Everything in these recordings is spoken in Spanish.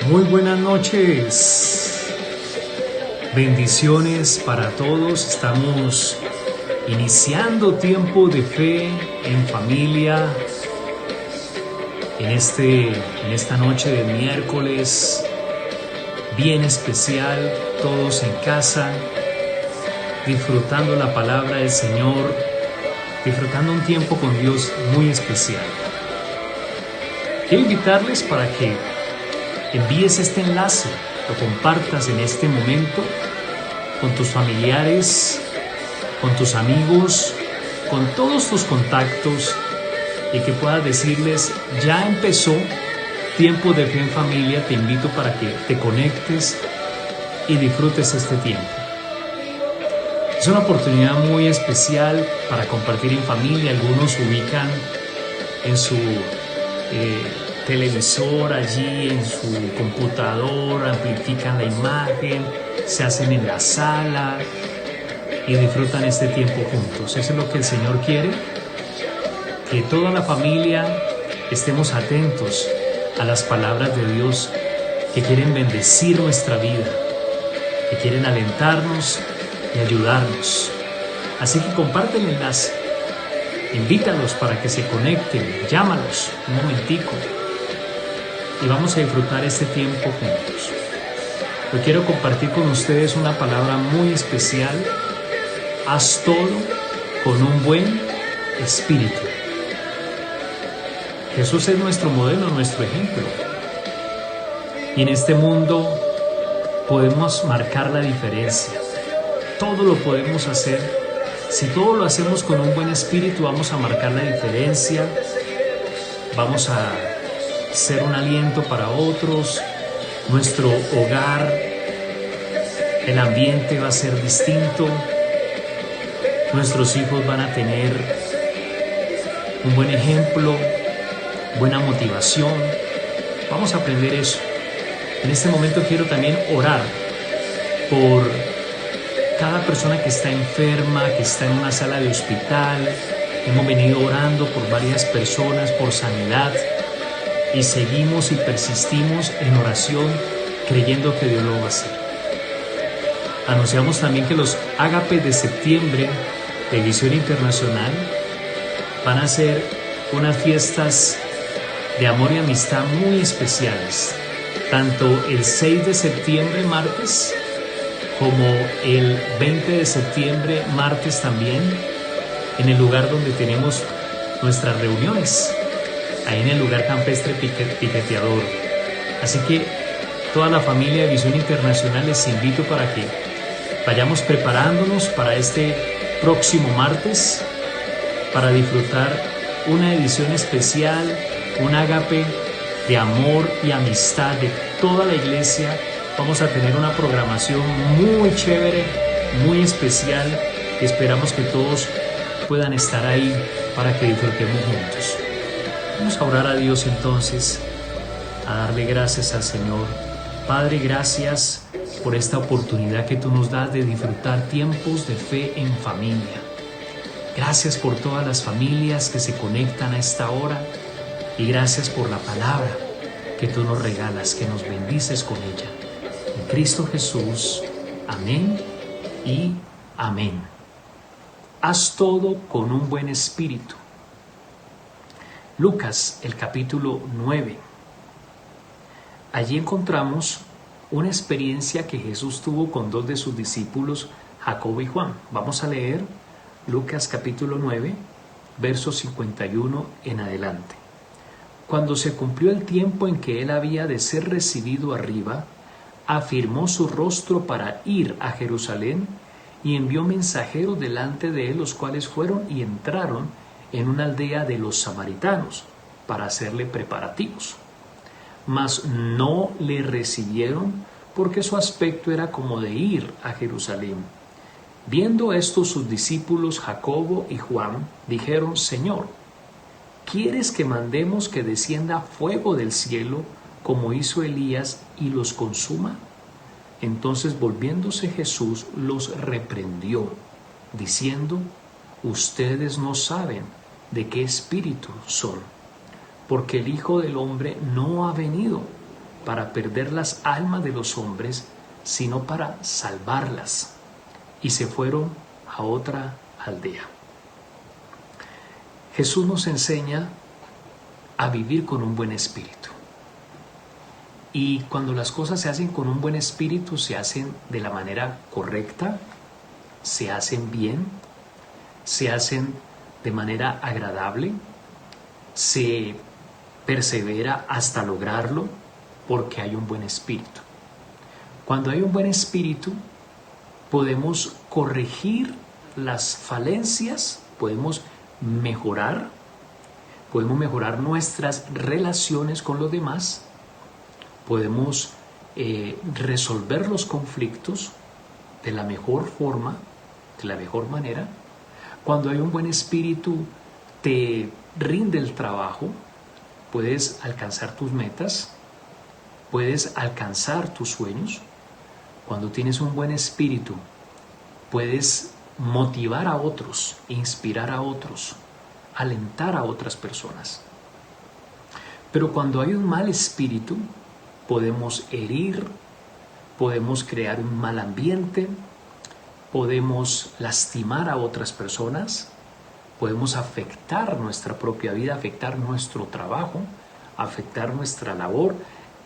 Muy buenas noches, bendiciones para todos. Estamos iniciando tiempo de fe en familia en esta noche de miércoles bien especial, todos en casa, disfrutando la palabra del Señor, disfrutando un tiempo con Dios muy especial. Quiero invitarles para que envíes este enlace, lo compartas en este momento con tus familiares, con tus amigos, con todos tus contactos y que puedas decirles, ya empezó tiempo de fe en familia, te invito para que te conectes y disfrutes este tiempo. Es una oportunidad muy especial para compartir en familia. Algunos ubican en su televisor allí, en su computador, amplifican la imagen, se hacen en la sala y disfrutan este tiempo juntos. Eso es lo que el Señor quiere, que toda la familia estemos atentos a las palabras de Dios que quieren bendecir nuestra vida, que quieren alentarnos y ayudarnos. Así que comparte el enlace, invítalos para que se conecten, llámalos un momentico y vamos a disfrutar este tiempo juntos. Hoy quiero compartir con ustedes una palabra muy especial. Haz todo con un buen espíritu. Jesús es nuestro modelo, nuestro ejemplo. Y en este mundo podemos marcar la diferencia. Todo lo podemos hacer. Si todo lo hacemos con un buen espíritu, vamos a marcar la diferencia. Vamos a ser un aliento para otros. Nuestro hogar, el ambiente va a ser distinto. Nuestros hijos van a tener un buen ejemplo, buena motivación. Vamos a aprender eso. En este momento quiero también orar por cada persona que está enferma, que está en una sala de hospital. Hemos venido orando por varias personas, por sanidad, y seguimos y persistimos en oración, creyendo que Dios lo va a hacer. Anunciamos también que los ágapes de septiembre de Visión Internacional van a ser unas fiestas de amor y amistad muy especiales, tanto el 6 de septiembre, martes, como el 20 de septiembre, martes también, en el lugar donde tenemos nuestras reuniones, ahí en el lugar campestre piqueteador. Así que toda la familia de Visión Internacional les invito para que vayamos preparándonos para este próximo martes, para disfrutar una edición especial, un ágape de amor y amistad de toda la iglesia. Vamos a tener una programación muy chévere, muy especial, y esperamos que todos puedan estar ahí para que disfrutemos juntos. Vamos a orar a Dios entonces, a darle gracias al Señor. Padre, gracias por esta oportunidad que tú nos das de disfrutar tiempos de fe en familia. Gracias por todas las familias que se conectan a esta hora y gracias por la palabra que tú nos regalas, que nos bendices con ella. En Cristo Jesús, amén y amén. Haz todo con un buen espíritu. Lucas, el capítulo 9. Allí encontramos una experiencia que Jesús tuvo con dos de sus discípulos, Jacobo y Juan. Vamos a leer Lucas capítulo 9, versos 51 en adelante. Cuando se cumplió el tiempo en que él había de ser recibido arriba, afirmó su rostro para ir a Jerusalén y envió mensajeros delante de él, los cuales fueron y entraron en una aldea de los samaritanos para hacerle preparativos. Mas no le recibieron porque su aspecto era como de ir a Jerusalén. Viendo esto, sus discípulos Jacobo y Juan dijeron: Señor, ¿quieres que mandemos que descienda fuego del cielo como hizo Elías y los consuma? Entonces, volviéndose Jesús, los reprendió, diciendo: ustedes no saben de qué espíritu son, porque el Hijo del Hombre no ha venido para perder las almas de los hombres, sino para salvarlas. Y se fueron a otra aldea. Jesús nos enseña a vivir con un buen espíritu. Y cuando las cosas se hacen con un buen espíritu, se hacen de la manera correcta, se hacen bien, se hacen de manera agradable, se persevera hasta lograrlo porque hay un buen espíritu. Cuando hay un buen espíritu, podemos corregir las falencias, podemos mejorar nuestras relaciones con los demás, podemos resolver los conflictos de la mejor forma, de la mejor manera. Cuando hay un buen espíritu, te rinde el trabajo, puedes alcanzar tus metas, puedes alcanzar tus sueños. Cuando tienes un buen espíritu, puedes motivar a otros, inspirar a otros, alentar a otras personas. Pero cuando hay un mal espíritu, podemos herir, podemos crear un mal ambiente, podemos lastimar a otras personas, podemos afectar nuestra propia vida, afectar nuestro trabajo, afectar nuestra labor,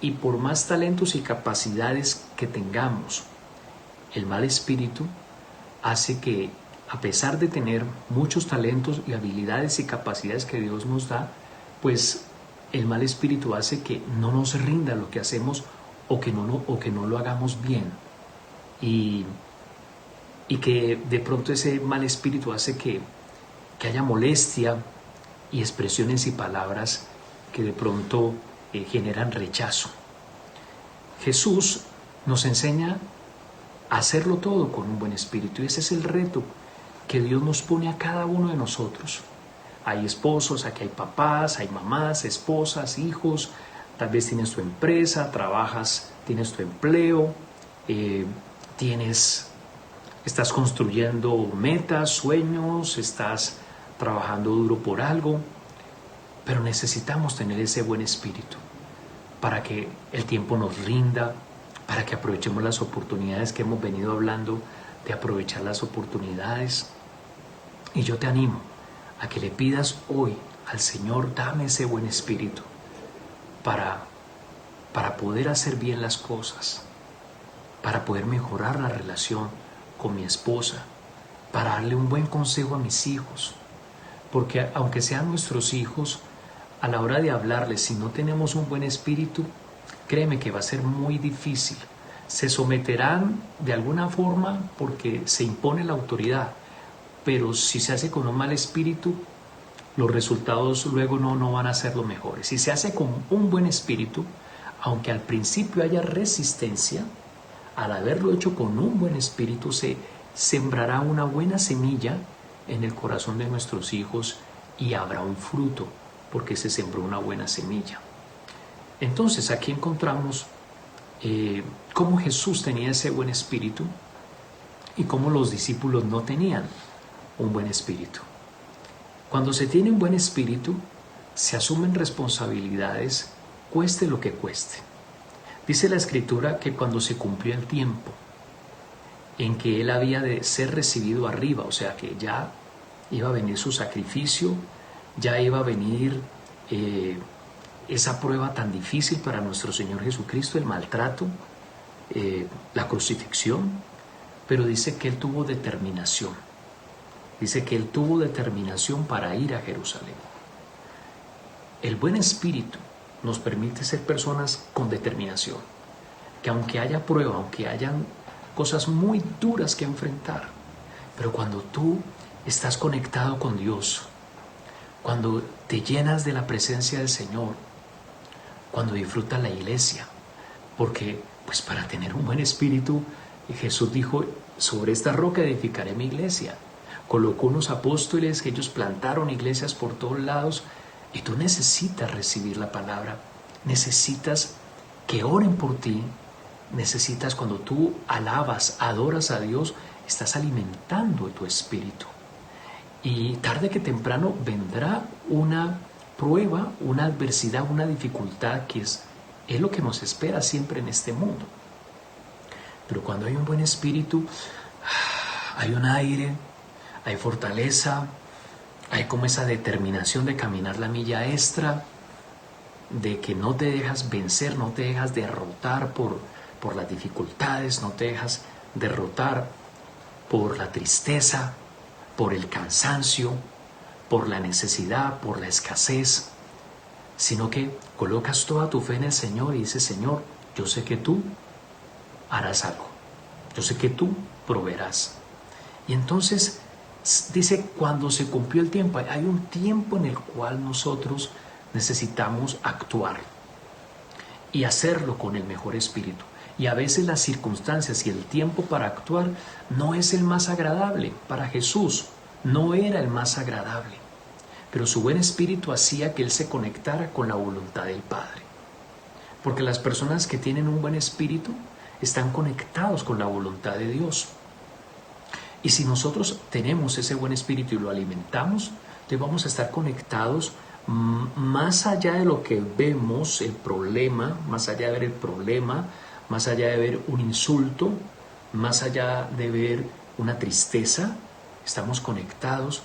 y por más talentos y capacidades que tengamos, el mal espíritu hace que, a pesar de tener muchos talentos y habilidades y capacidades que Dios nos da, pues el mal espíritu hace que no nos rinda lo que hacemos o que no lo hagamos bien. Y que de pronto ese mal espíritu hace que haya molestia y expresiones y palabras que de pronto generan rechazo. Jesús nos enseña a hacerlo todo con un buen espíritu, y ese es el reto que Dios nos pone a cada uno de nosotros. Hay esposos, aquí hay papás, hay mamás, esposas, hijos, tal vez tienes tu empresa, trabajas, tienes tu empleo, estás construyendo metas, sueños, estás trabajando duro por algo, pero necesitamos tener ese buen espíritu para que el tiempo nos rinda, para que aprovechemos las oportunidades que hemos venido hablando, de aprovechar las oportunidades. Y yo te animo a que le pidas hoy al Señor, dame ese buen espíritu para poder hacer bien las cosas, para poder mejorar la relación con mi esposa, para darle un buen consejo a mis hijos. Porque aunque sean nuestros hijos, a la hora de hablarles, si no tenemos un buen espíritu, créeme que va a ser muy difícil. Se someterán de alguna forma porque se impone la autoridad, pero si se hace con un mal espíritu, los resultados luego no van a ser los mejores. Si se hace con un buen espíritu, aunque al principio haya resistencia, al haberlo hecho con un buen espíritu, se sembrará una buena semilla en el corazón de nuestros hijos y habrá un fruto, porque se sembró una buena semilla. Entonces aquí encontramos cómo Jesús tenía ese buen espíritu y cómo los discípulos no tenían un buen espíritu. Cuando se tiene un buen espíritu, se asumen responsabilidades, cueste lo que cueste. Dice la Escritura que cuando se cumplió el tiempo en que él había de ser recibido arriba, o sea que ya iba a venir su sacrificio, ya iba a venir esa prueba tan difícil para nuestro Señor Jesucristo, el maltrato, la crucifixión, pero dice que él tuvo determinación. Dice que él tuvo determinación para ir a Jerusalén. El buen espíritu nos permite ser personas con determinación, que aunque haya prueba, aunque hayan cosas muy duras que enfrentar, pero cuando tú estás conectado con Dios, cuando te llenas de la presencia del Señor, cuando disfrutas la iglesia, porque pues para tener un buen espíritu, Jesús dijo, sobre esta roca edificaré mi iglesia. Colocó unos apóstoles que ellos plantaron iglesias por todos lados, y tú necesitas recibir la palabra, necesitas que oren por ti, necesitas cuando tú alabas, adoras a Dios, estás alimentando tu espíritu. Y tarde que temprano vendrá una prueba, una adversidad, una dificultad que es Es lo que nos espera siempre en este mundo. Pero cuando hay un buen espíritu, hay un aire, hay fortaleza, hay como esa determinación de caminar la milla extra, de que no te dejas vencer, no te dejas derrotar por las dificultades, no te dejas derrotar por la tristeza, por el cansancio, por la necesidad, por la escasez, sino que colocas toda tu fe en el Señor y dices: Señor, yo sé que tú harás algo, yo sé que tú proveerás. Y entonces dice, cuando se cumplió el tiempo, hay un tiempo en el cual nosotros necesitamos actuar y hacerlo con el mejor espíritu. Y a veces las circunstancias y el tiempo para actuar no es el más agradable. Para Jesús no era el más agradable, pero su buen espíritu hacía que él se conectara con la voluntad del Padre. Porque las personas que tienen un buen espíritu están conectados con la voluntad de Dios. Y si nosotros tenemos ese buen espíritu y lo alimentamos, entonces vamos a estar conectados más allá de lo que vemos, el problema, más allá de ver el problema, más allá de ver un insulto, más allá de ver una tristeza, estamos conectados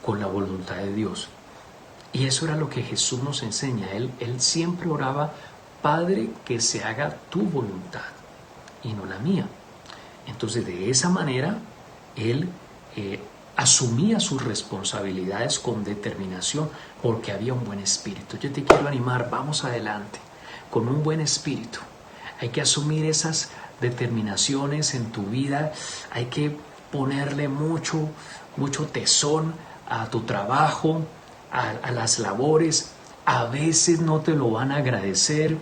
con la voluntad de Dios. Y eso era lo que Jesús nos enseña. Él siempre oraba: Padre, que se haga tu voluntad y no la mía. Entonces, de esa manera, él asumía sus responsabilidades con determinación, porque había un buen espíritu. Yo te quiero animar, vamos adelante, con un buen espíritu. Hay que asumir esas determinaciones en tu vida, hay que ponerle mucho tesón a tu trabajo, a las labores. A veces no te lo van a agradecer.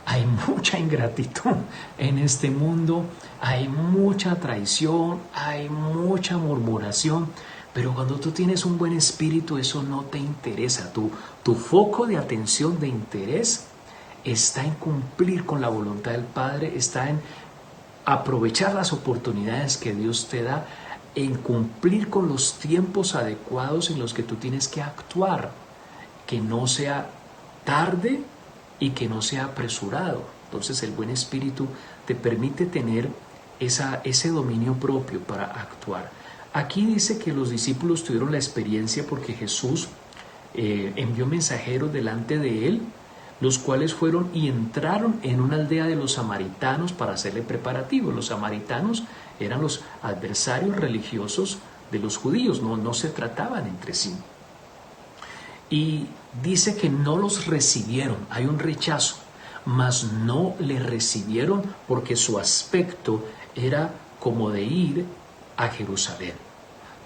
Hay mucha ingratitud en este mundo, hay mucha traición, hay mucha murmuración, pero cuando tú tienes un buen espíritu, eso no te interesa. Tu foco de atención, de interés, está en cumplir con la voluntad del Padre, está en aprovechar las oportunidades que Dios te da, en cumplir con los tiempos adecuados en los que tú tienes que actuar, que no sea tarde y que no sea apresurado. Entonces el buen espíritu te permite tener ese dominio propio para actuar. Aquí dice que los discípulos tuvieron la experiencia porque Jesús envió mensajeros delante de él, los cuales fueron y entraron en una aldea de los samaritanos para hacerle preparativos. Los samaritanos eran los adversarios religiosos de los judíos, no se trataban entre sí. Y dice que no los recibieron, hay un rechazo, mas no le recibieron porque su aspecto era como de ir a Jerusalén.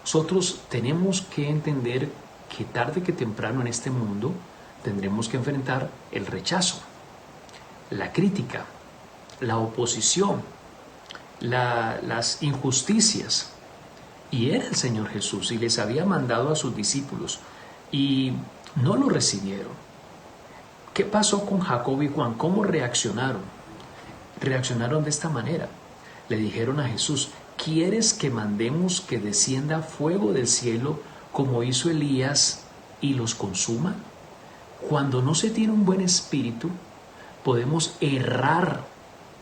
Nosotros tenemos que entender que tarde que temprano en este mundo tendremos que enfrentar el rechazo, la crítica, la oposición, las injusticias. Y era el Señor Jesús y les había mandado a sus discípulos y no lo recibieron. ¿Qué pasó con Jacobo y Juan? ¿Cómo reaccionaron? Reaccionaron de esta manera. Le dijeron a Jesús: ¿quieres que mandemos que descienda fuego del cielo como hizo Elías y los consuma? Cuando no se tiene un buen espíritu, podemos errar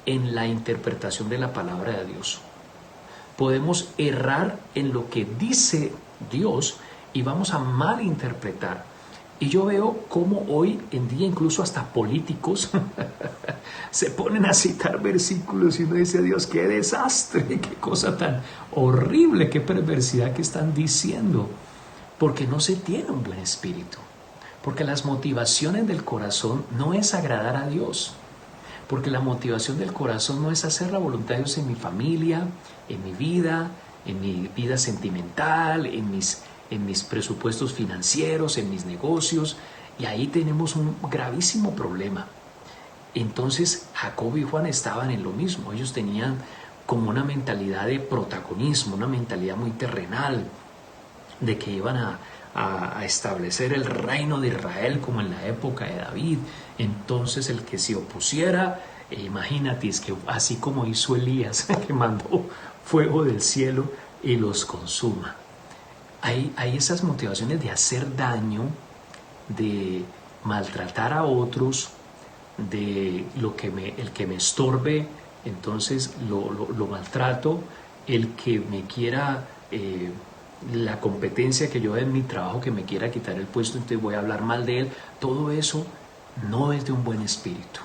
en la interpretación de la palabra de Dios. Podemos errar en lo que dice Dios y vamos a malinterpretar. Y yo veo cómo hoy en día incluso hasta políticos se ponen a citar versículos y uno dice: Dios, qué desastre, qué cosa tan horrible, qué perversidad que están diciendo, porque no se tiene un buen espíritu, porque las motivaciones del corazón no es agradar a Dios, porque la motivación del corazón no es hacer la voluntad de Dios en mi familia, en mi vida sentimental, en mis presupuestos financieros, en mis negocios, y ahí tenemos un gravísimo problema. Entonces Jacobo y Juan estaban en lo mismo. Ellos tenían como una mentalidad de protagonismo, una mentalidad muy terrenal, de que iban a establecer el reino de Israel como en la época de David. Entonces el que se opusiera, imagínate, es que así como hizo Elías, que mandó fuego del cielo y los consuma. Hay esas motivaciones de hacer daño, de maltratar a otros, de el que me estorbe, entonces lo maltrato, el que me quiera, la competencia que yo en mi trabajo, que me quiera quitar el puesto, entonces voy a hablar mal de él. Todo eso no es de un buen espíritu.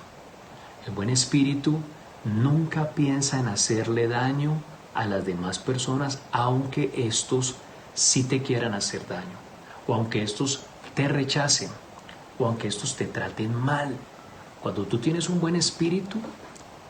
El buen espíritu nunca piensa en hacerle daño a las demás personas, aunque estos sí te quieran hacer daño, o aunque estos te rechacen, o aunque estos te traten mal. Cuando tú tienes un buen espíritu,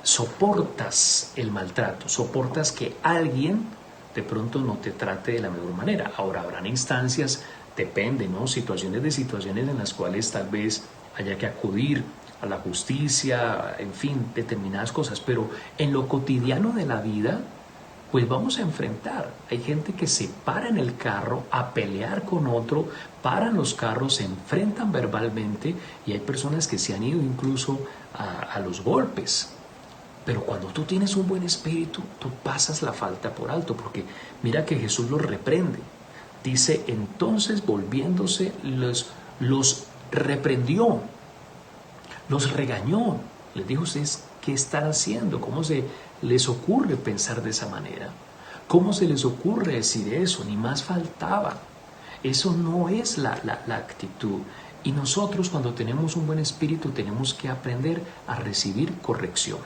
soportas el maltrato, soportas que alguien de pronto no te trate de la mejor manera. Ahora, habrán instancias, depende, ¿no? Situaciones en las cuales tal vez haya que acudir a la justicia, en fin, determinadas cosas, pero en lo cotidiano de la vida, pues vamos a enfrentar. Hay gente que se para en el carro a pelear con otro, paran los carros, se enfrentan verbalmente, y hay personas que se han ido incluso a los golpes. Pero cuando tú tienes un buen espíritu, tú pasas la falta por alto, porque mira que Jesús los reprende. Dice, entonces volviéndose los reprendió, los regañó. Les dijo, ustedes, ¿qué están haciendo? ¿Cómo se les ocurre pensar de esa manera? ¿Cómo se les ocurre decir eso? Ni más faltaba. Eso no es la actitud. Y nosotros, cuando tenemos un buen espíritu, tenemos que aprender a recibir corrección.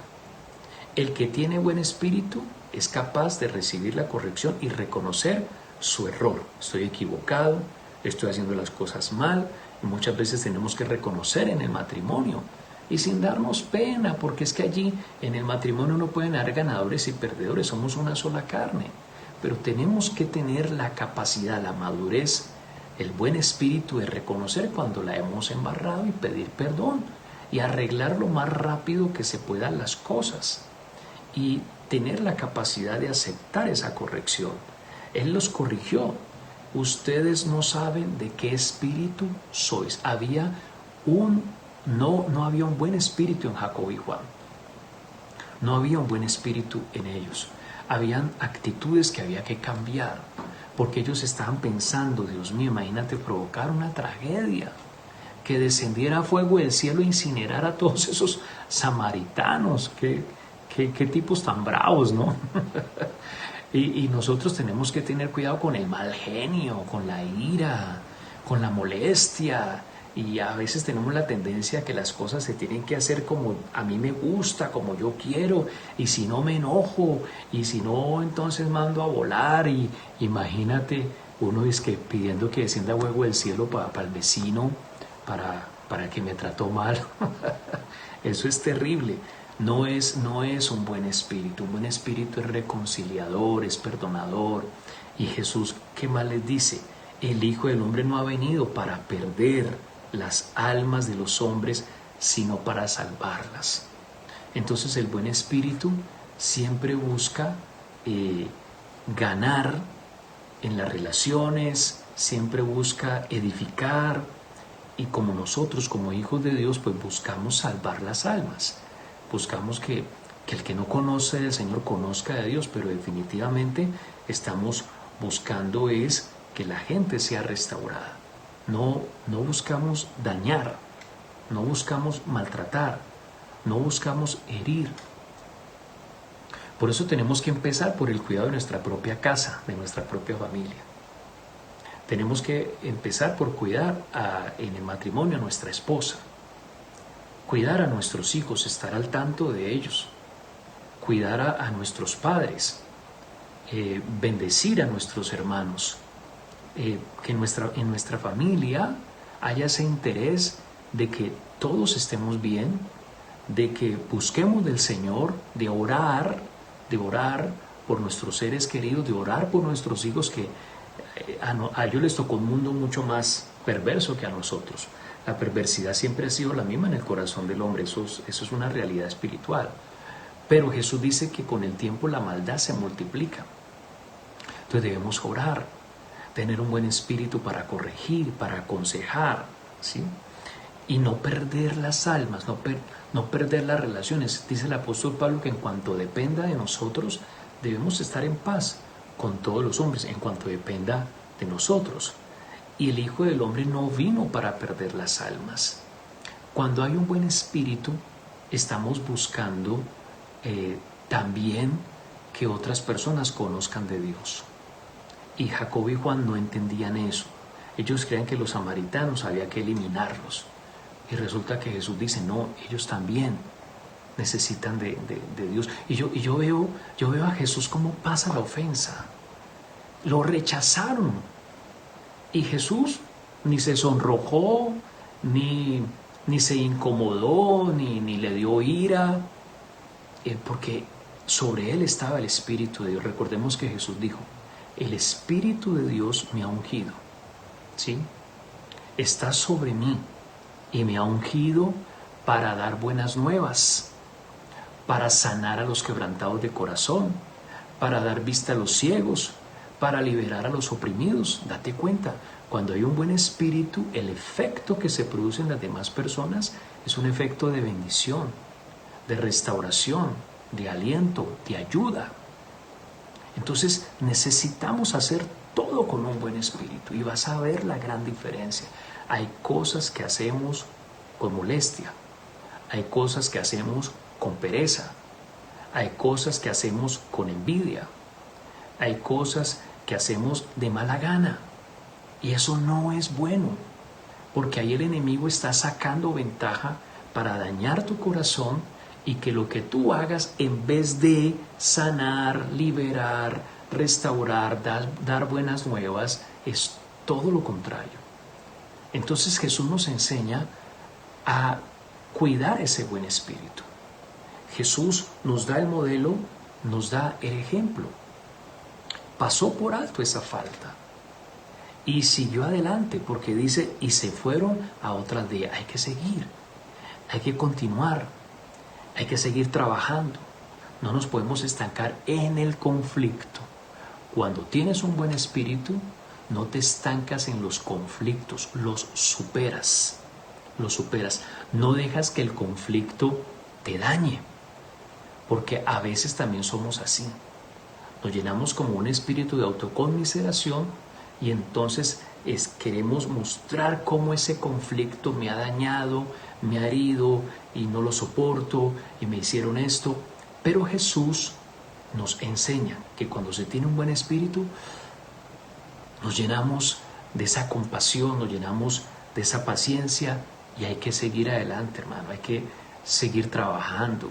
El que tiene buen espíritu es capaz de recibir la corrección y reconocer su error. Estoy equivocado, estoy haciendo las cosas mal. Y muchas veces tenemos que reconocer en el matrimonio, y sin darnos pena, porque es que allí en el matrimonio no pueden haber ganadores y perdedores, somos una sola carne. Pero tenemos que tener la capacidad, la madurez, el buen espíritu de reconocer cuando la hemos embarrado y pedir perdón y arreglar lo más rápido que se puedan las cosas, y tener la capacidad de aceptar esa corrección. Él los corrigió. Ustedes no saben de qué espíritu sois. No había un buen espíritu en Jacobo y Juan. No había un buen espíritu en ellos. Habían actitudes que había que cambiar, porque ellos estaban pensando, Dios mío, imagínate provocar una tragedia, que descendiera fuego del cielo e incinerara a todos esos samaritanos. Qué tipos tan bravos, ¿no? y nosotros tenemos que tener cuidado con el mal genio, con la ira, con la molestia. Y a veces tenemos la tendencia a que las cosas se tienen que hacer como a mí me gusta, como yo quiero, y si no me enojo, y si no entonces mando a volar. Y imagínate, uno es que pidiendo que descienda fuego del cielo para el vecino, para que me trató mal. Eso es terrible. No es un buen espíritu. Un buen espíritu es reconciliador, es perdonador. Y Jesús, ¿qué más les dice? El Hijo del Hombre no ha venido para perder las almas de los hombres, sino para salvarlas. Entonces el buen espíritu siempre busca ganar en las relaciones, siempre busca edificar, y como nosotros, como hijos de Dios, pues buscamos salvar las almas. Buscamos que el que no conoce del Señor conozca de Dios, pero definitivamente estamos buscando es que la gente sea restaurada. No buscamos dañar, no buscamos maltratar, no buscamos herir. Por eso tenemos que empezar por el cuidado de nuestra propia casa, de nuestra propia familia. Tenemos que empezar por cuidar en el matrimonio a nuestra esposa, cuidar a nuestros hijos, estar al tanto de ellos, cuidar a nuestros padres, bendecir a nuestros hermanos, que en nuestra familia haya ese interés de que todos estemos bien, de que busquemos del Señor, de orar por nuestros seres queridos, de orar por nuestros hijos, que a ellos les tocó un mundo mucho más perverso que a nosotros. La perversidad siempre ha sido la misma en el corazón del hombre, eso es una realidad espiritual. Pero Jesús dice que con el tiempo la maldad se multiplica. Entonces debemos orar, tener un buen espíritu para corregir, para aconsejar, ¿sí? Y no perder las almas, no perder las relaciones. Dice el apóstol Pablo que en cuanto dependa de nosotros, debemos estar en paz con todos los hombres, en cuanto dependa de nosotros. Y el Hijo del Hombre no vino para perder las almas. Cuando hay un buen espíritu, estamos buscando también que otras personas conozcan de Dios. Y Jacobo y Juan no entendían eso. Ellos creían que los samaritanos había que eliminarlos. Y resulta que Jesús dice, no, ellos también necesitan de Dios. Y yo veo a Jesús cómo pasa la ofensa. Lo rechazaron. Y Jesús ni se sonrojó, ni se incomodó, ni le dio ira, porque sobre él estaba el Espíritu de Dios. Recordemos que Jesús dijo, el Espíritu de Dios me ha ungido, ¿sí? Está sobre mí y me ha ungido para dar buenas nuevas, para sanar a los quebrantados de corazón, para dar vista a los ciegos, para liberar a los oprimidos. Date cuenta, cuando hay un buen espíritu, el efecto que se produce en las demás personas es un efecto de bendición, de restauración, de aliento, de ayuda. Entonces necesitamos hacer todo con un buen espíritu y vas a ver la gran diferencia. Hay cosas que hacemos con molestia, hay cosas que hacemos con pereza, hay cosas que hacemos con envidia, hay cosas que hacemos de mala gana, y eso no es bueno, porque ahí el enemigo está sacando ventaja para dañar tu corazón y que lo que tú hagas, en vez de sanar, liberar, restaurar, dar buenas nuevas, es todo lo contrario. Entonces Jesús nos enseña a cuidar ese buen espíritu. Jesús nos da el modelo, nos da el ejemplo. Pasó por alto esa falta y siguió adelante, porque dice, y se fueron a otra aldea. Hay que seguir, hay que continuar, hay que seguir trabajando. No nos podemos estancar en el conflicto. Cuando tienes un buen espíritu, no te estancas en los conflictos, los superas. No dejas que el conflicto te dañe, porque a veces también somos así. Nos llenamos como un espíritu de autoconmiseración y entonces queremos mostrar cómo ese conflicto me ha dañado, me ha herido y no lo soporto y me hicieron esto. Pero Jesús nos enseña que cuando se tiene un buen espíritu, nos llenamos de esa compasión, nos llenamos de esa paciencia y hay que seguir adelante, hermano, hay que seguir trabajando.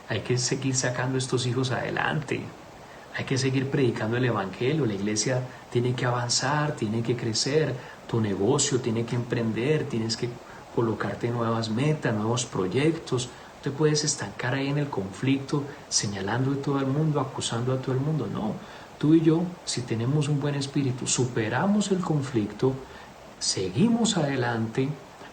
Hay que seguir sacando a estos hijos adelante. Hay que seguir predicando el evangelio. La iglesia tiene que avanzar, tiene que crecer. Tu negocio tiene que emprender, tienes que colocarte nuevas metas, nuevos proyectos. No te puedes estancar ahí en el conflicto, señalando a todo el mundo, acusando a todo el mundo. No, tú y yo, si tenemos un buen espíritu, superamos el conflicto, seguimos adelante,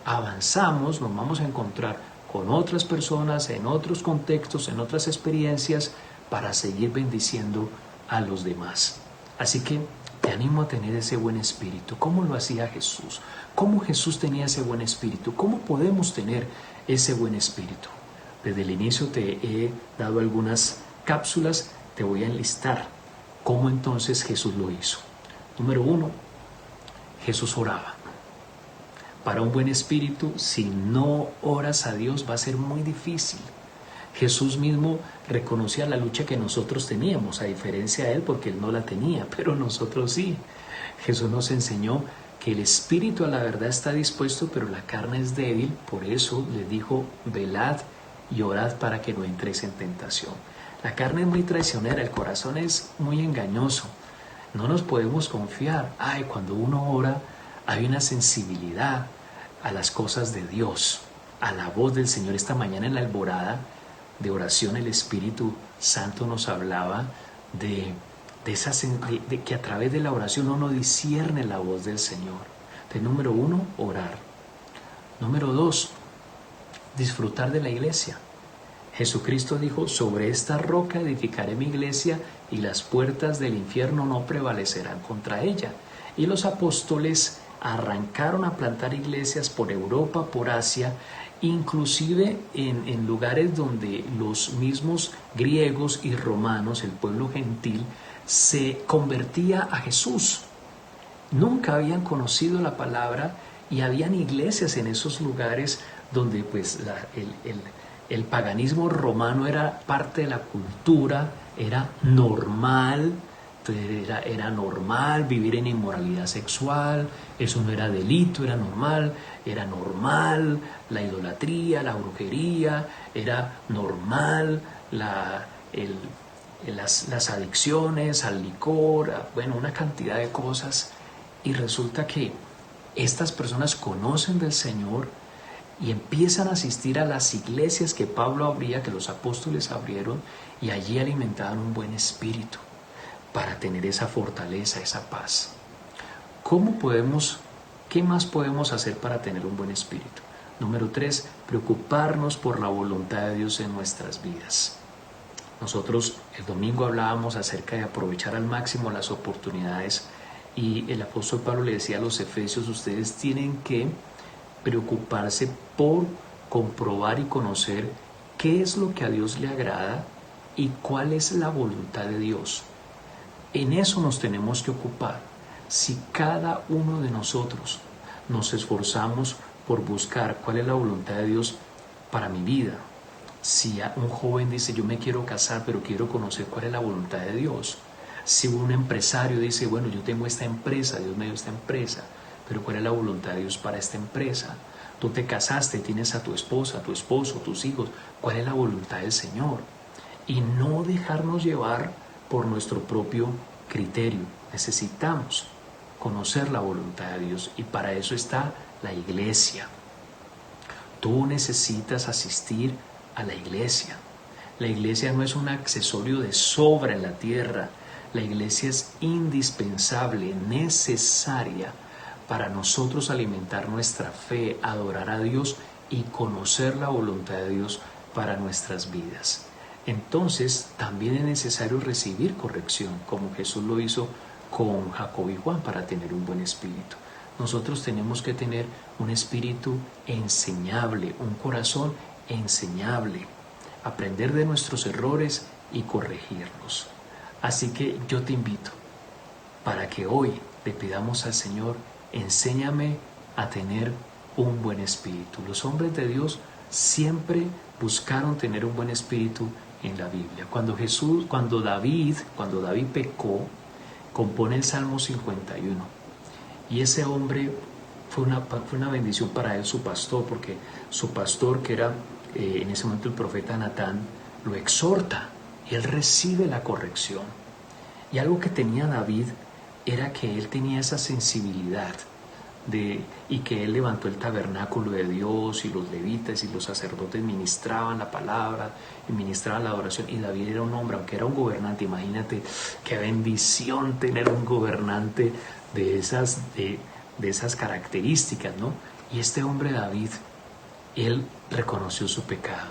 avanzamos, nos vamos a encontrar con otras personas, en otros contextos, en otras experiencias, para seguir bendiciendo a los demás. Así que te animo a tener ese buen espíritu. ¿Cómo lo hacía Jesús? ¿Cómo Jesús tenía ese buen espíritu? ¿Cómo podemos tener ese buen espíritu? Desde el inicio te he dado algunas cápsulas, te voy a enlistar cómo entonces Jesús lo hizo. Número 1, Jesús oraba. Para un buen espíritu, si no oras a Dios, va a ser muy difícil. Jesús mismo reconocía la lucha que nosotros teníamos, a diferencia de Él, porque Él no la tenía, pero nosotros sí. Jesús nos enseñó que el espíritu a la verdad está dispuesto, pero la carne es débil. Por eso les dijo, velad y orad para que no entréis en tentación. La carne es muy traicionera, el corazón es muy engañoso. No nos podemos confiar. Cuando uno ora, hay una sensibilidad a las cosas de Dios, a la voz del Señor. Esta mañana en la alborada de oración el Espíritu Santo nos hablaba de que a través de la oración uno discierne la voz del Señor. Entonces, número 1, orar. Número 2, disfrutar de la iglesia. Jesucristo dijo, sobre esta roca edificaré mi iglesia y las puertas del infierno no prevalecerán contra ella. Y los apóstoles arrancaron a plantar iglesias por Europa, por Asia, inclusive en lugares donde los mismos griegos y romanos, el pueblo gentil, se convertía a Jesús. Nunca habían conocido la palabra y habían iglesias en esos lugares donde pues el paganismo romano era parte de la cultura, era normal. Entonces era normal vivir en inmoralidad sexual, eso no era delito, era normal la idolatría, la brujería, era normal las adicciones al licor, bueno, una cantidad de cosas. Y resulta que estas personas conocen del Señor y empiezan a asistir a las iglesias que Pablo abría, que los apóstoles abrieron, y allí alimentaban un buen espíritu para tener esa fortaleza, esa paz. ¿Qué más podemos hacer para tener un buen espíritu? Número 3, preocuparnos por la voluntad de Dios en nuestras vidas. Nosotros el domingo hablábamos acerca de aprovechar al máximo las oportunidades y el apóstol Pablo le decía a los efesios, ustedes tienen que preocuparse por comprobar y conocer qué es lo que a Dios le agrada y cuál es la voluntad de Dios. En eso nos tenemos que ocupar. Si cada uno de nosotros nos esforzamos por buscar cuál es la voluntad de Dios para mi vida, si un joven dice yo me quiero casar pero quiero conocer cuál es la voluntad de Dios, si un empresario dice bueno yo tengo esta empresa, Dios me dio esta empresa, pero cuál es la voluntad de Dios para esta empresa, tú te casaste, tienes a tu esposa, a tu esposo, tus hijos, cuál es la voluntad del Señor, y no dejarnos llevar por nuestro propio criterio. Necesitamos conocer la voluntad de Dios y para eso está la iglesia. Tú necesitas asistir a la iglesia. La iglesia no es un accesorio de sobra en la tierra. La iglesia es indispensable, necesaria para nosotros alimentar nuestra fe, adorar a Dios y conocer la voluntad de Dios para nuestras vidas. Entonces también es necesario recibir corrección, como Jesús lo hizo con Jacob y Juan para tener un buen espíritu. Nosotros tenemos que tener un espíritu enseñable, un corazón enseñable, aprender de nuestros errores y corregirlos. Así que yo te invito para que hoy le pidamos al Señor, enséñame a tener un buen espíritu. Los hombres de Dios siempre buscaron tener un buen espíritu en la Biblia. Cuando David pecó, compone el Salmo 51. Y ese hombre fue una bendición para él, su pastor, porque su pastor, que era en ese momento el profeta Natán, lo exhorta y él recibe la corrección. Y algo que tenía David era que él tenía esa sensibilidad y que él levantó el tabernáculo de Dios y los levitas y los sacerdotes ministraban la palabra y ministraban la adoración, y David era un hombre, aunque era un gobernante, imagínate qué bendición tener un gobernante de esas características, ¿no? Y este hombre David, él reconoció su pecado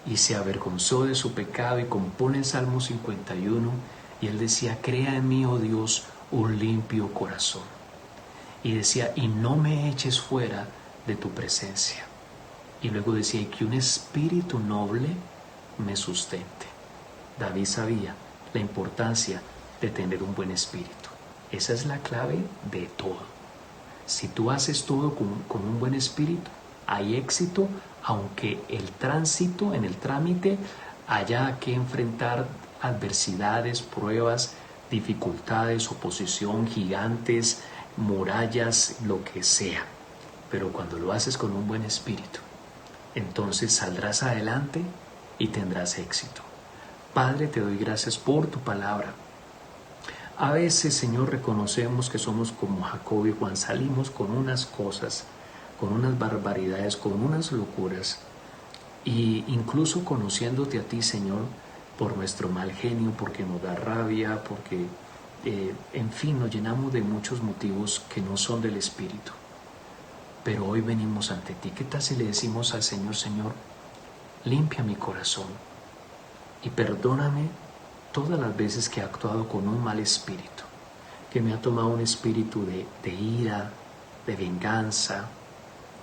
y se avergonzó de su pecado y compone el Salmo 51 y él decía, crea en mí, oh Dios, un limpio corazón. Y decía, y no me eches fuera de tu presencia. Y luego decía, y que un espíritu noble me sustente. David sabía la importancia de tener un buen espíritu. Esa es la clave de todo. Si tú haces todo con un buen espíritu, hay éxito, aunque en el trámite, haya que enfrentar adversidades, pruebas, dificultades, oposición, gigantes, murallas, lo que sea. Pero cuando lo haces con un buen espíritu, entonces saldrás adelante y tendrás éxito. Padre, te doy gracias por tu palabra. A veces, Señor, reconocemos que somos como Jacob y Juan, salimos con unas cosas, con unas barbaridades, con unas locuras, y incluso conociéndote a ti, Señor, por nuestro mal genio, porque nos da rabia, porque, en fin, nos llenamos de muchos motivos que no son del Espíritu. Pero hoy venimos ante ti. ¿Qué tal si le decimos al Señor, Señor, limpia mi corazón y perdóname todas las veces que he actuado con un mal espíritu, que me ha tomado un espíritu de ira, de venganza,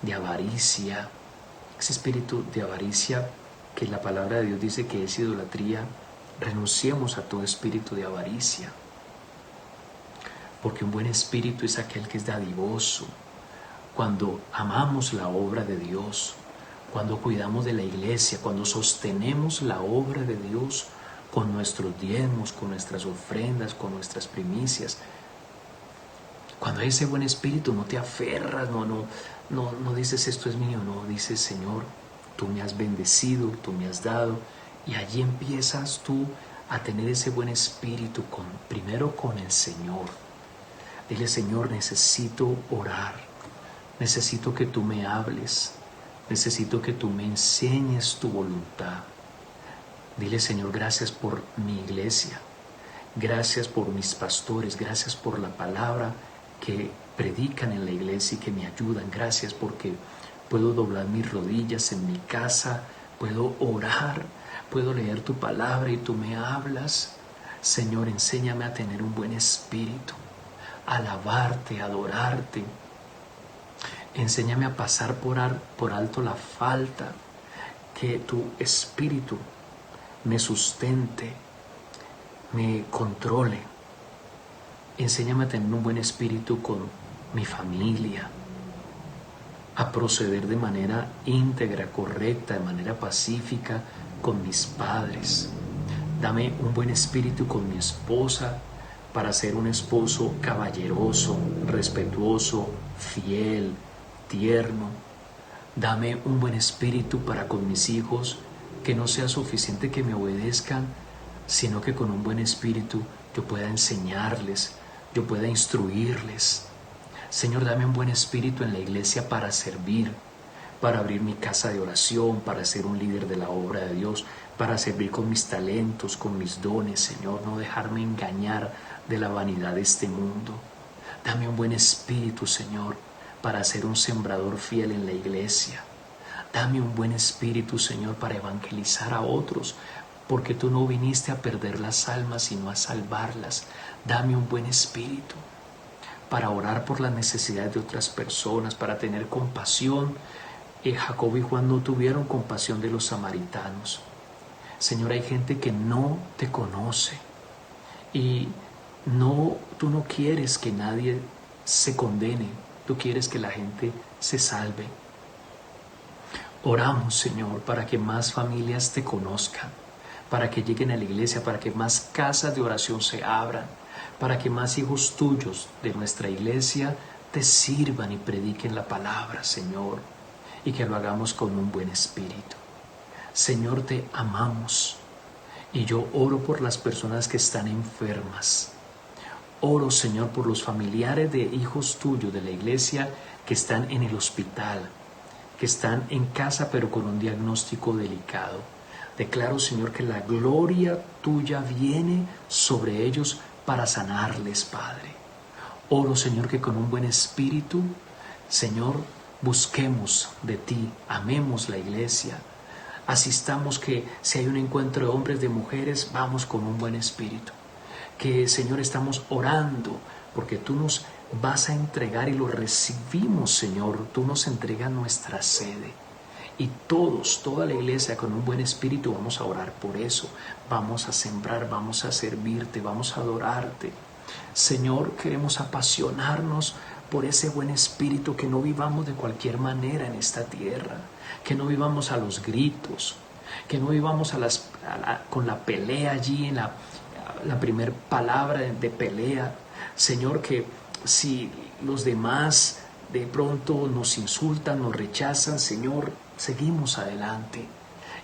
de avaricia, ese espíritu de avaricia que la palabra de Dios dice que es idolatría? Renunciemos a todo espíritu de avaricia, porque un buen espíritu es aquel que es dadivoso, cuando amamos la obra de Dios, cuando cuidamos de la iglesia, cuando sostenemos la obra de Dios con nuestros diezmos, con nuestras ofrendas, con nuestras primicias. Cuando hay ese buen espíritu, no te aferras, no dices esto es mío, no, dices Señor, tú me has bendecido, tú me has dado, y allí empiezas tú a tener ese buen espíritu primero con el Señor. Dile, Señor, necesito orar, necesito que tú me hables, necesito que tú me enseñes tu voluntad. Dile, Señor, gracias por mi iglesia, gracias por mis pastores, gracias por la palabra que predican en la iglesia y que me ayudan. Gracias porque puedo doblar mis rodillas en mi casa, puedo orar, puedo leer tu palabra y tú me hablas. Señor, enséñame a tener un buen espíritu, a alabarte, a adorarte. Enséñame a pasar por alto la falta, que tu espíritu me sustente, me controle. Enséñame a tener un buen espíritu con mi familia, a proceder de manera íntegra, correcta, de manera pacífica con mis padres. Dame un buen espíritu con mi esposa para ser un esposo caballeroso, respetuoso, fiel, tierno. Dame un buen espíritu para con mis hijos, que no sea suficiente que me obedezcan, sino que con un buen espíritu yo pueda enseñarles, yo pueda instruirles. Señor, dame un buen espíritu en la iglesia para servir, para abrir mi casa de oración, para ser un líder de la obra de Dios, para servir con mis talentos, con mis dones, Señor, no dejarme engañar de la vanidad de este mundo. Dame un buen espíritu, Señor, para ser un sembrador fiel en la iglesia. Dame un buen espíritu, Señor, para evangelizar a otros, porque tú no viniste a perder las almas, sino a salvarlas. Dame un buen espíritu para orar por las necesidades de otras personas, para tener compasión. Jacob y Juan no tuvieron compasión de los samaritanos. Señor, hay gente que no te conoce y tú no quieres que nadie se condene, tú quieres que la gente se salve. Oramos, Señor, para que más familias te conozcan, para que lleguen a la iglesia, para que más casas de oración se abran, para que más hijos tuyos de nuestra iglesia te sirvan y prediquen la palabra, Señor, y que lo hagamos con un buen espíritu. Señor, te amamos y yo oro por las personas que están enfermas. Oro, Señor, por los familiares de hijos tuyos de la iglesia que están en el hospital, que están en casa pero con un diagnóstico delicado. Declaro, Señor, que la gloria tuya viene sobre ellos para sanarles, Padre. Oro, Señor, que con un buen espíritu, Señor, busquemos de ti, amemos la iglesia, asistamos, que si hay un encuentro de hombres, de mujeres, vamos con un buen espíritu. Que, Señor, estamos orando porque tú nos vas a entregar y lo recibimos, Señor. Tú nos entregas nuestra sede. Y toda la iglesia con un buen espíritu vamos a orar por eso. Vamos a sembrar, vamos a servirte, vamos a adorarte. Señor, queremos apasionarnos por ese buen espíritu, que no vivamos de cualquier manera en esta tierra, que no vivamos a los gritos, que no vivamos con la pelea allí en la primer palabra de pelea. Señor, que si los demás de pronto nos insultan, nos rechazan, Señor, seguimos adelante.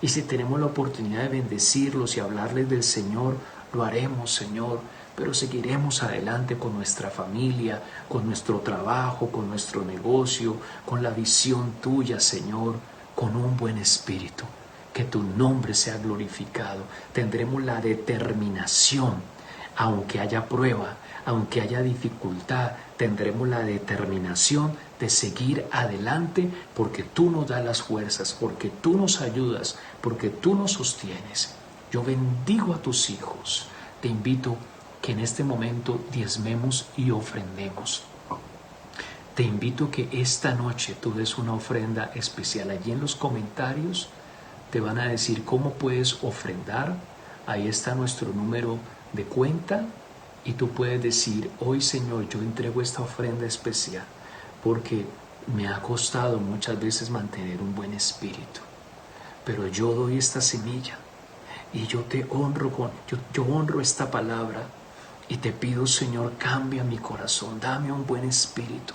Y si tenemos la oportunidad de bendecirlos y hablarles del Señor, lo haremos, Señor. Pero seguiremos adelante con nuestra familia, con nuestro trabajo, con nuestro negocio, con la visión tuya, Señor, con un buen espíritu. Que tu nombre sea glorificado. Tendremos la determinación, aunque haya prueba, aunque haya dificultad, tendremos la determinación de seguir adelante, porque tú nos das las fuerzas, porque tú nos ayudas, porque tú nos sostienes. Yo bendigo a tus hijos. Te invito que en este momento diezmemos y ofrendemos. Te invito que esta noche tú des una ofrenda especial. Allí en los comentarios te van a decir cómo puedes ofrendar. Ahí está nuestro número de cuenta y tú puedes decir: hoy, Señor, yo entrego esta ofrenda especial porque Me ha costado muchas veces mantener un buen espíritu, pero yo doy esta semilla y yo te honro yo honro esta palabra y te pido, Señor, cambia mi corazón, dame un buen espíritu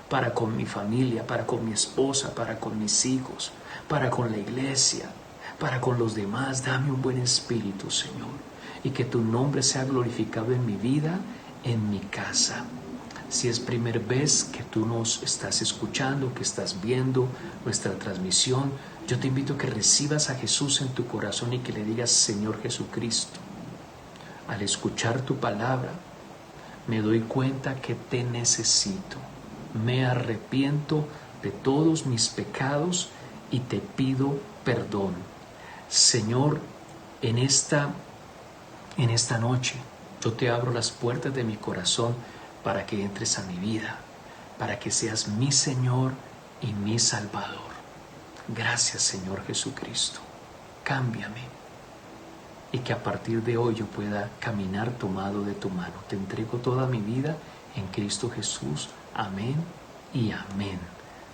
para con mi familia, para con mi esposa, para con mis hijos, para con la iglesia, para con los demás. Dame un buen espíritu, Señor, y que tu nombre sea glorificado en mi vida, en mi casa. Si es primera vez que tú nos estás escuchando, que estás viendo nuestra transmisión, yo te invito a que recibas a Jesús en tu corazón y que le digas: Señor Jesucristo, al escuchar tu palabra, me doy cuenta que te necesito. Me arrepiento de todos mis pecados y te pido perdón. Señor, en esta noche yo te abro las puertas de mi corazón para que entres a mi vida, para que seas mi Señor y mi Salvador. Gracias, Señor Jesucristo. Cámbiame y que a partir de hoy yo pueda caminar tomado de tu mano. Te entrego toda mi vida en Cristo Jesús. Amén y amén.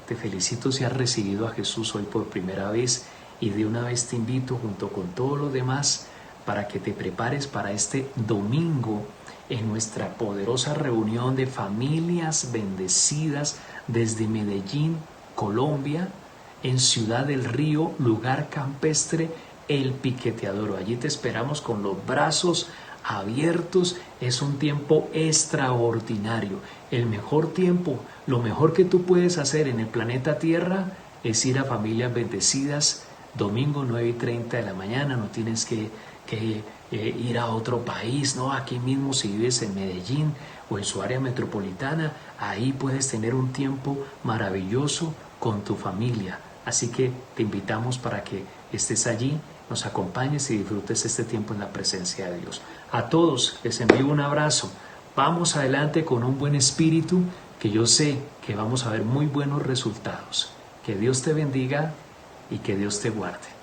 Te felicito si has recibido a Jesús hoy por primera vez, y de una vez te invito, junto con todos los demás, para que te prepares para este domingo en nuestra poderosa reunión de familias bendecidas desde Medellín, Colombia, en Ciudad del Río, lugar campestre El Piqueteador. Allí te esperamos con los brazos abiertos. Es un tiempo extraordinario, el mejor tiempo. Lo mejor que tú puedes hacer en el planeta Tierra es ir a familias bendecidas. Domingo 9:30 de la mañana. No tienes que ir a otro país, ¿no? Aquí mismo, si vives en Medellín o en su área metropolitana, ahí puedes tener un tiempo maravilloso con tu familia. Así que te invitamos para que estés allí, nos acompañes y disfrutes este tiempo en la presencia de Dios. A todos les envío un abrazo. Vamos adelante con un buen espíritu, que yo sé que vamos a ver muy buenos resultados. Que Dios te bendiga y que Dios te guarde.